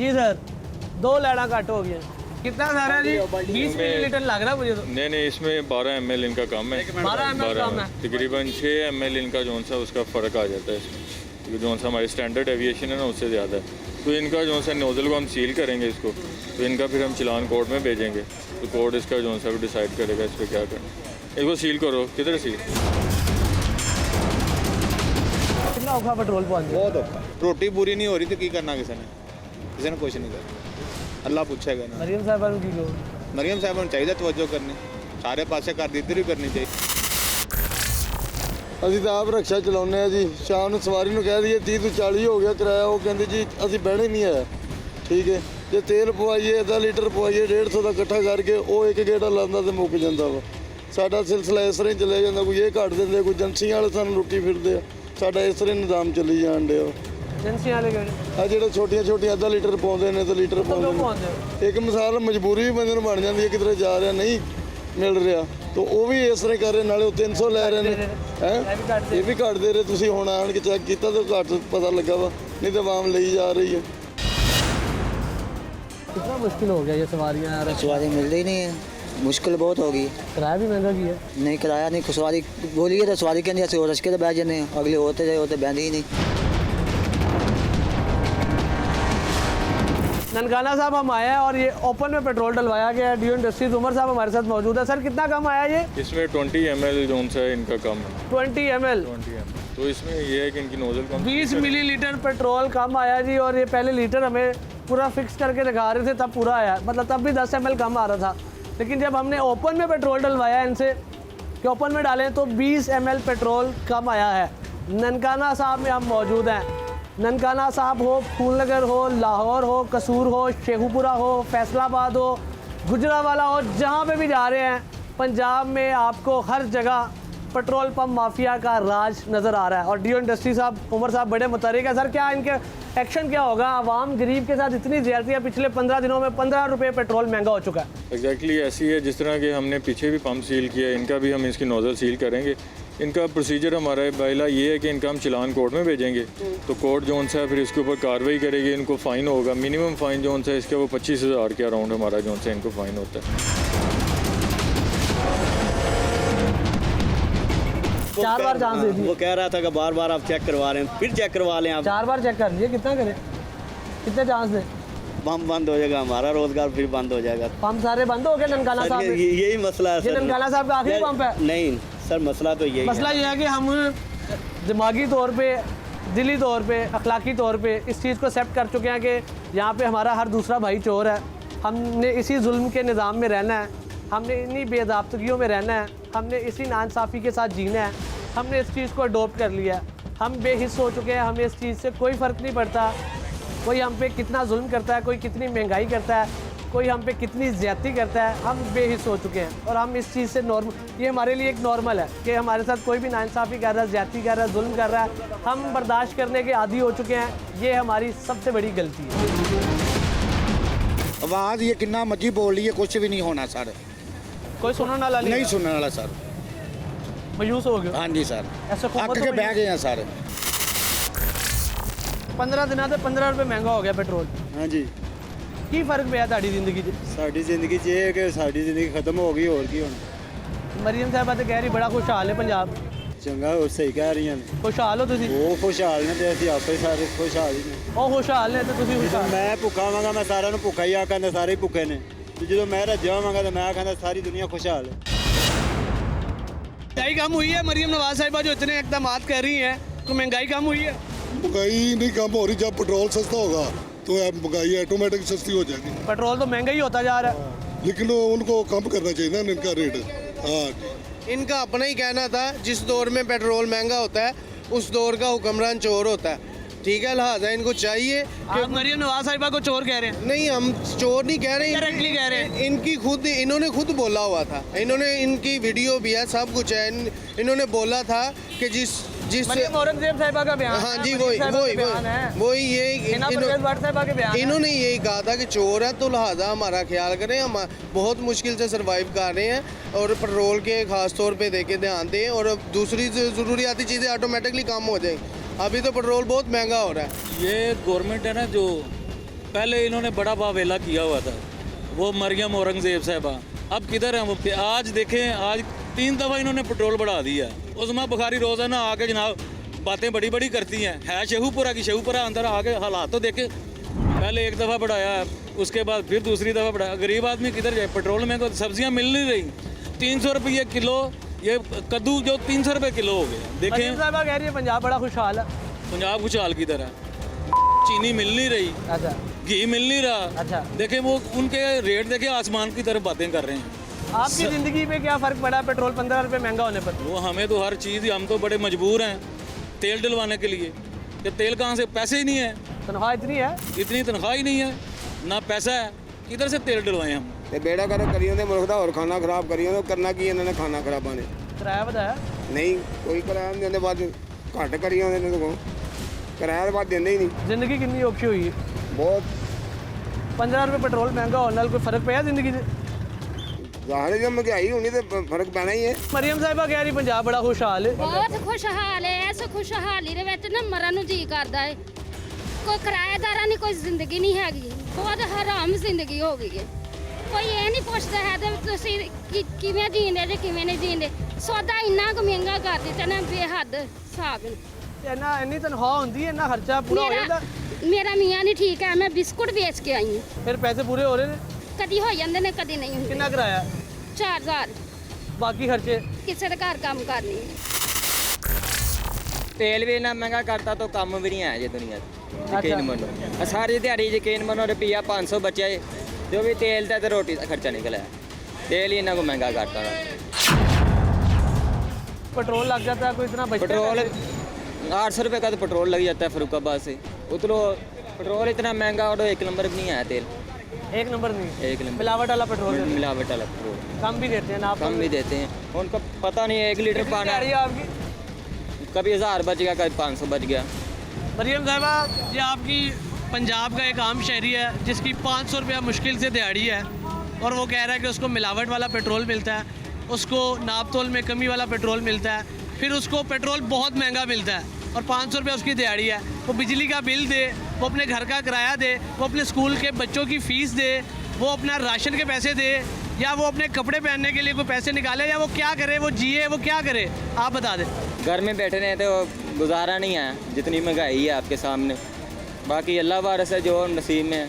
जी sir 2 लाइना cut हो गया। कितना सारा जी? 20 मिलीलीटर लग रहा है मुझे तो। नहीं, इसमें 12 ml इनका कम है। 12 ml कम है। तकरीबन 6 ml इनका जो सा उसका फ़र्क आ जाता है इसमें, क्योंकि जो सा हमारी स्टैंडर्ड एविएशन है ना उससे ज़्यादा है। तो इनका जो सा नोज़ल को हम सील करेंगे इसको, तो इनका फिर हम चलान कोर्ट में भेजेंगे, तो कोर्ट इसका जो सा डिसाइड करेगा इस पर क्या करना। इसको सील करो, किधर सील? कितना औखा पेट्रोल पहुँच बहुत औखा। रोटी पूरी नहीं हो रही तो की करना किसी ने कुछ नहीं करना। अल्लाह पूछेगा ना। मरियम साहब की लो। मरियम साहब ਨੂੰ ਚਾਹੀਦਾ ਤਵੱਜੋ ਕਰਨੀ, ਸਾਰੇ ਪਾਸੇ ਕਰ ਦਿੱਤੀ ਵੀ ਕਰਨੀ ਚਾਹੀਦੀ। ਅਸੀਂ ਤਾਂ ਆਪ ਰਕਸ਼ਾ ਚਲਾਉਂਦੇ ਆ ਜੀ, ਸ਼ਾਮ ਨੂੰ ਸਵਾਰੀ ਨੂੰ ਕਹਿ ਦਈਏ 30 ਤੋਂ 40 ਹੋ ਗਿਆ ਕਿਰਾਇਆ, ਉਹ ਕਹਿੰਦੇ ਜੀ ਅਸੀਂ ਬਹਿਣਾ ਹੀ ਨਹੀਂ ਹੈ। ਠੀਕ ਹੈ, ਜੇ ਤੇਲ ਪਵਾਈਏ ਅੱਧਾ ਲੀਟਰ ਪਵਾਈਏ 150 ਦਾ ਇਕੱਠਾ ਕਰਕੇ ਉਹ ਇੱਕ ਗੇੜਾ ਲਾਉਂਦਾ ਤੇ ਮੁੱਕ ਜਾਂਦਾ ਵਾ। ਸਾਡਾ ਸਿਲਸਿਲਾ ਇਸ ਤਰ੍ਹਾਂ ਹੀ ਚੱਲਿਆ ਜਾਂਦਾ, ਕੋਈ ਇਹ ਘੱਟ ਦਿੰਦੇ, ਕੋਈ ਏਜੰਸੀਆਂ ਵਾਲੇ ਸਾਨੂੰ ਲੁੱਟੀ ਫਿਰਦੇ ਆ। ਸਾਡਾ ਇਸ ਤਰ੍ਹਾਂ ਨਿਜ਼ਾਮ ਚੱਲੀ ਜਾਣ ਡਿਆ। ਏਜੰਸੀਆਂ ਵਾਲੇ ਕਿਹੜੇ? ਆ ਜਿਹੜੇ ਛੋਟੀਆਂ ਅੱਧਾ ਲੀਟਰ ਪਾਉਂਦੇ ਨੇ ਤੇ ਲੀਟਰ ਪਾਉਂਦੇ ਨੇ। ਇੱਕ ਮਿਸਾਲ ਮਜਬੂਰੀ ਵੀ ਬੰਦੇ ਨੂੰ ਬਣ ਜਾਂਦੀ ਹੈ, ਕਿਧਰੇ ਜਾ ਰਿਹਾ ਨਹੀਂ ਮਿਲ ਰਿਹਾ ਤਾਂ ਉਹ ਵੀ ਇਸ ਤਰ੍ਹਾਂ ਕਰ ਰਹੇ, ਨਾਲੇ ਉਹ 300 ਲੈ ਰਹੇ ਨੇ ਹੈ, ਇਹ ਵੀ ਘੱਟ ਦੇ ਰਹੇ। ਤੁਸੀਂ ਹੁਣ ਆਣ ਕੇ ਚੈੱਕ ਕੀਤਾ ਤਾਂ ਘੱਟ ਪਤਾ ਲੱਗਾ ਵਾ, ਨਹੀਂ ਤਾਂ ਆਵਾਮ ਲਈ ਜਾ ਰਹੀ ਹੈ। कितना मुश्किल हो गया ये सवारियाँ यार, सवारी मिल रही नहीं है, मुश्किल बहुत होगी। किराया भी महंगा किया है। नहीं किराया नहीं, सवारी बोलिए तो सवारी के नहीं ऐसे रच के तो बैठ जाने, अगले होते जाए होते बहते ही नहीं। ननकाना साहब हम आए हैं और ये ओपन में पेट्रोल डलवाया गया है। डीओ इंडस्ट्रीज उमर साहब हमारे साथ मौजूद है। सर कितना कम आया ये? इसमें 20 ml जो सा है इनका कम है। 20 ml। 20 ml तो इसमें ये है कि इनकी नोज़ल को 20 मिलीलीटर पेट्रोल कम आया जी, और ये पहले लीटर हमें पूरा फिक्स करके दिखा रहे थे तब पूरा आया, मतलब तब भी 10 ml कम आ रहा था। लेकिन जब हमने ओपन में पेट्रोल डलवाया इनसे कि ओपन में डालें तो 20 ml पेट्रोल कम आया है। ननकाना साहब में हम मौजूद हैं। ननकाना साहब हो, फूलनगर हो, लाहौर हो, कसूर हो, शेखुपुरा हो, फैसलाबाद हो, गुजरावाला हो, जहाँ पे भी जा रहे हैं पंजाब में आपको हर जगह पेट्रोल पंप माफिया का राज नज़र आ रहा है। और डीओ इंडस्ट्री साहब उमर साहब बड़े मुतहरिक है। सर क्या इनके एक्शन क्या होगा? आवाम गरीब के साथ इतनी ज़्यादतियाँ, पिछले 15 दिनों में 15 रुपये पेट्रोल महंगा हो चुका है। एग्जैक्टली ऐसी है जिस तरह के हमने पीछे भी पंप सील किया, इनका भी हम इसकी नोज़ल सील करेंगे। इनका प्रोसीजर हमारा बाइला ये है कि इनका हम चलान कोर्ट में भेजेंगे, तो कोर्ट जो सा है फिर इसके ऊपर कार्रवाई करेगी, इनको फ़ाइन होगा। मिनिमम फ़ाइन जो सा है इसका वो 25,000 के अराउंड हमारा जो सा इनको फ़ाइन होता है। 4 बार चांस दे दिए। वो कह रहा था कि बार बार आप चेक करवा रहे हैं, फिर चेक करवा लें आप। 4 बार चेक कर लिए, कितना करें, कितने चांस दें? पंप बंद हो जाएगा, हमारा रोजगार फिर बंद हो जाएगा। पंप सारे बंद हो गए ननकाना साहब में? यही मसला है ये सर। ननकाना साहब का आखिरी पंप है? नहीं सर, मसला तो यही मसला ये है कि हम दिमागी तौर पे, दिली तौर पे, अखलाकी तौर पे इस चीज़ को एक्सेप्ट कर चुके हैं कि यहाँ पे हमारा हर दूसरा भाई चोर है। हमने इसी जुल्म के निज़ाम में रहना है, हमने इन्हीं बेज़ाब्तगियों में रहना है, हमने इसी नाइंसाफ़ी के साथ जीना है। हमने इस चीज़ को अडोप्ट कर लिया है, हम बेहिस हो चुके हैं, हमें इस चीज़ से कोई फ़र्क नहीं पड़ता कोई हम पे कितना जुल्म करता है, कोई कितनी महंगाई करता है, कोई हम पे कितनी ज़्यादती करता है। हम बेहिस हो चुके हैं और हम इस चीज़ से नॉर्मल, ये हमारे लिए एक नॉर्मल है कि हमारे साथ कोई भी नाइंसाफ़ी कर रहा है, ज़्यादती कर रहा है, जुल्म कर रहा है, हम बर्दाश्त करने के आदी हो चुके हैं। ये हमारी सबसे बड़ी गलती है। आवाज़ ये कितना मर्जी बोल रही है, कुछ भी नहीं होना सर, कोई सुनने वाला नहीं सुनने वाला सर। मायूस हो गए? हाँ जी सर, ऐसे अक के बह गए हैं सर। 15 दिनों से 15 रुपये महंगा हो गया पेट्रोल। हाँ जी, की फर्क पिया ਤੁਹਾਡੀ ਜ਼ਿੰਦਗੀ 'ਚ? साड़ी जिंदगी च ये है कि साड़ी जिंदगी खत्म हो गई, और की होना। ਮਰੀਮ ਸਾਹਿਬਾ ਤੇ ਕਹਿ ਰਹੀ ਬੜਾ ਖੁਸ਼ਹਾਲ ਹੈ ਪੰਜਾਬ। चंगा और सही कह रही हैं, ਖੁਸ਼ਹਾਲ ਹੋ ਤੁਸੀਂ? वो खुशहाल ने तो ਅਸੀਂ आपे सारे खुशहाल ही ने। ਉਹ ਖੁਸ਼ਹਾਲ ਨੇ ਤੇ ਤੁਸੀਂ ਜਦੋਂ ਖੁਸ਼ਹਾਲ। ਮੈਂ ਭੁੱਖਾ ਹੋਵਾਂਗਾ ਮੈਂ ਸਾਰਿਆਂ ਨੂੰ ਭੁੱਖਾ ਹੀ ਆਖਾਂਗਾ, ਸਾਰੇ ਹੀ ਭੁੱਖੇ ਨੇ। ਤੇ ਜਦੋਂ ਮੈਂ ਰੱਜਿਆ ਹੋਵਾਂਗਾ ਤਾਂ ਮੈਂ ਆਖਾਂਗਾ ਸਾਰੀ ਦੁਨੀਆ खुशहाल है। महंगाई कम हुई है? मरीम नवाज साहिबा जो इतने इकदाम कर रही हैं तो महंगाई कम हुई है? महंगाई नहीं कम हो रही, जब पेट्रोल सस्ता होगा तो महंगाई ऑटोमेटिक सस्ती हो जाएगी। पेट्रोल तो महंगा ही होता जा रहा है। लेकिन उनको कम करना चाहिए ना इनका रेट। हाँ, इनका अपना ही कहना था जिस दौर में पेट्रोल महंगा होता है उस दौर का हुक्मरान चोर होता है, ठीक है। लिहाजा इनको चाहिए कि मरीम नवाज साहिबा को चोर कह रहे हैं? नहीं, हम चोर नहीं कह रहे, डायरेक्टली कह रहे हैं। इनकी खुद, इन्होंने खुद बोला हुआ था, इन्होंने, इनकी वीडियो भी है, सब कुछ है। इन्होंने बोला था कि जिस औरंगजेब साहिबा का बयान। हाँ जी, वही ये इन्होंने यही कहा था कि चोर है, तो लिहाजा हमारा ख्याल करें। हम बहुत मुश्किल से सर्वाइव कर रहे हैं और पेट्रोल के ख़ास तौर पे देके ध्यान दें, और दूसरी ज़रूरियाती चीज़ें ऑटोमेटिकली कम हो जाएंगी। अभी तो पेट्रोल बहुत महंगा हो रहा है। ये गवर्नमेंट है ना जो पहले इन्होंने बड़ा बावेला किया हुआ था, वो मरियम औरंगजेब साहबा, अब किधर हैं वो? आज देखें, आज 3 दफ़ा इन्होंने पेट्रोल बढ़ा दिया। उस्मा बुखारी रोज़ाना आके जनाब बातें बड़ी बड़ी करती हैं, है शेखुपुरा की, शेखुपुरा अंदर आके हालात तो देखे। पहले 1 दफ़ा बढ़ाया, उसके बाद फिर दूसरी दफ़ा बढ़ाया। गरीब आदमी किधर जाए? पेट्रोल में तो सब्जियां मिल नहीं रही, 300 रुपये किलो, ये कद्दू जो 300 रुपये किलो हो गया। देखें, साहबा कह रही है पंजाब बड़ा खुशहाल है। पंजाब खुशहाल की तरह, चीनी मिल नहीं रही, अच्छा, घी मिल नहीं रहा। अच्छा, देखें वो उनके रेट देखें, आसमान की तरफ बातें कर रहे हैं। आपकी ज़िंदगी में क्या फ़र्क पड़ा पेट्रोल 15 रुपये महंगा होने पर? वो हमें तो हर चीज़, हम तो बड़े मजबूर हैं तेल डलवाने के लिए। ये तेल कहाँ से? पैसे ही नहीं है, तनख्वाह इतनी है, इतनी तनख्वाह ही नहीं है, ना पैसा है, किधर से तेल डलवाएं हम? ਤੇ ਬੇੜਾ ਕਰ ਕਰੀ ਉਹਦੇ ਮੁਲਕ ਦਾ ਹੋਰ ਖਾਣਾ ਖਰਾਬ ਕਰੀ ਉਹਨੇ ਕਰਨਾ ਕੀ ਇਹਨਾਂ ਨੇ ਖਾਣਾ ਖਰਾਬਾਂ ਨੇ किराया बताया? ਨਹੀਂ ਕੋਈ ਕਿਰਾਇਆ ਨਹੀਂ ਦਿੰਦੇ ਬਾਅਦ ਘੱਟ ਕਰੀ ਉਹਦੇ ਨੇ ਤੋਂ ਕਿਰਾਇਆ ਦੇ ਬਾਅਦ ਦਿੰਦੇ ਹੀ ਨਹੀਂ जिंदगी कितनी औखी हुई है? ਬਹੁਤ 15 रुपये पेट्रोल महंगा होने नाल कोई फर्क पिया जिंदगी से? ਜ਼ਾਹਰ ਜੇ ਮਹਿੰਗਾਈ ਹੋਣੀ ਤੇ ਫਰਕ ਪੈਣਾ ਹੀ ਹੈ मरियम साहिबा कह रही पंजाब बड़ा खुशहाल है। ਬਹੁਤ ਖੁਸ਼ਹਾਲ ਹੈ। ਇਸ ਖੁਸ਼ਹਾਲੀ ਦੇ ਵਿੱਚ ਨਾ ਮਰਨ ਨੂੰ ਜੀ ਕਰਦਾ ਹੈ। ਕੋਈ ਕਿਰਾਏਦਾਰਾਂ ਦੀ ਕੋਈ ਜ਼ਿੰਦਗੀ ਨਹੀਂ ਹੈਗੀ, ਬਹੁਤ ਹਰਾਮ ਜ਼ਿੰਦਗੀ ਹੋ ਗਈ ਹੈ। ਕੋਈ ਇਹ ਨਹੀਂ ਪੁੱਛਦਾ ਹੈ ਤੇ ਤੁਸੀਂ ਕਿਵੇਂ ਜੀਂਦੇ ਜੇ ਕਿਵੇਂ ਨਹੀਂ ਜੀਂਦੇ। ਸੌਦਾ ਇੰਨਾ ਕੁ ਮਹਿੰਗਾ ਕਰ ਦਿੱਤਾ ਨਾ, ਬੇਹੱਦ ਹਿਸਾਬ ਨਹੀਂ। इन्ना इन्नी तनख्वाह होती है, इन्ना खर्चा पूरा हो जाता? ਮੇਰਾ ਮੀਆਂ ਨਹੀਂ ਠੀਕ ਹੈ, ਮੈਂ ਬਿਸਕੁਟ ਵੇਚ ਕੇ ਆਈ ਹਾਂ। फिर पैसे पूरे हो रहे हैं? ਕਦੀ ਹੋ ਜਾਂਦੇ ਨੇ, ਕਦੀ ਨਹੀਂ ਹੁੰਦੇ। कितना किराया? 4000 बाकी खर्चे? ਕਿਸੇ ਦੇ ਘਰ ਕੰਮ ਕਰਨੀ। तेल भी इतना महंगा करता तो काम भी नहीं है ये दुनिया यकीन मनो। सारी दिहाड़ी यकीन मनो रुपया 500 बचे, जो भी तेल था तो रोटी का खर्चा निकला है। तेल ही इतना को महंगा करता है। पेट्रोल लग जाता है, कोई इतना बचता पेट्रोल है? 800 रुपये का तो पेट्रोल लग जाता है फरुखाबाद से। उतरो पेट्रोल इतना महंगा और 1 नंबर भी नहीं आया तेल, 1 नंबर नहीं, 1 नंबर मिलावट वाला पेट्रोल है। मिलावट वाला पेट्रोल कम भी देते हैं ना आप? कम भी देते हैं, उनको पता नहीं है 1 लीटर कितनी पानी दिहाड़ी है आपकी? कभी 1000 बच गया, कभी 500 बच गया। मरियम साहिबा, ये आपकी पंजाब का एक आम शहरी है जिसकी 500 रुपया मुश्किल से दिहाड़ी है, और वो कह रहा है कि उसको मिलावट वाला पेट्रोल मिलता है, उसको नाप तोल में कमी वाला पेट्रोल मिलता है, फिर उसको पेट्रोल बहुत महंगा मिलता है, और 500 रुपया उसकी दिहाड़ी है। वो बिजली का बिल दे, वो अपने घर का किराया दे, वो अपने स्कूल के बच्चों की फ़ीस दे, वो अपना राशन के पैसे दे, या वो अपने कपड़े पहनने के लिए कोई पैसे निकाले, या वो क्या करे, वो जिए, वो क्या करे, आप बता दें। घर में बैठे रहे तो गुजारा नहीं है, जितनी महंगाई है आपके सामने। बाकी अल्लाह वारस है, जो नसीब में है।